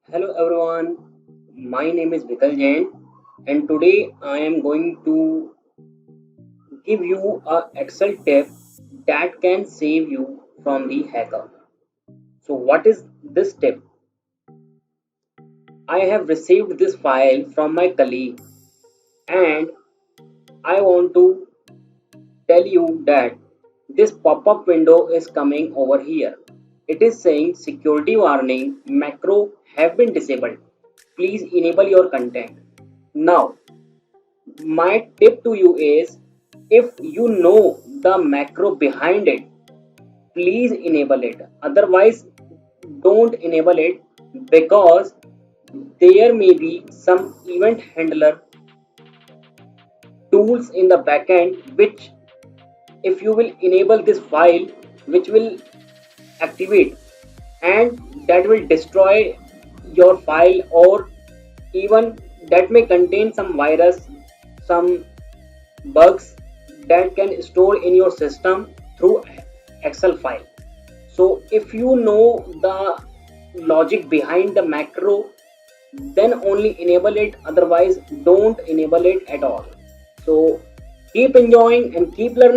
Hello everyone, my name is Vikal Jain and today I am going to give you a Excel tip that can save you from the hacker. So what is this tip? I have received this file from my colleague and I want to tell you that this pop-up window is coming over here. It is saying security warning macro have been disabled. Please enable your content. Now my tip to you is if you know the macro behind it, please enable it. Otherwise, don't enable it because there may be some event handler tools in the backend which if you will enable this file which will activate and that will destroy your file or even that may contain some virus, some bugs that can store in your system through excel file. So if you know the logic behind the macro, then only enable it, otherwise don't enable it at all. So keep enjoying and keep learning.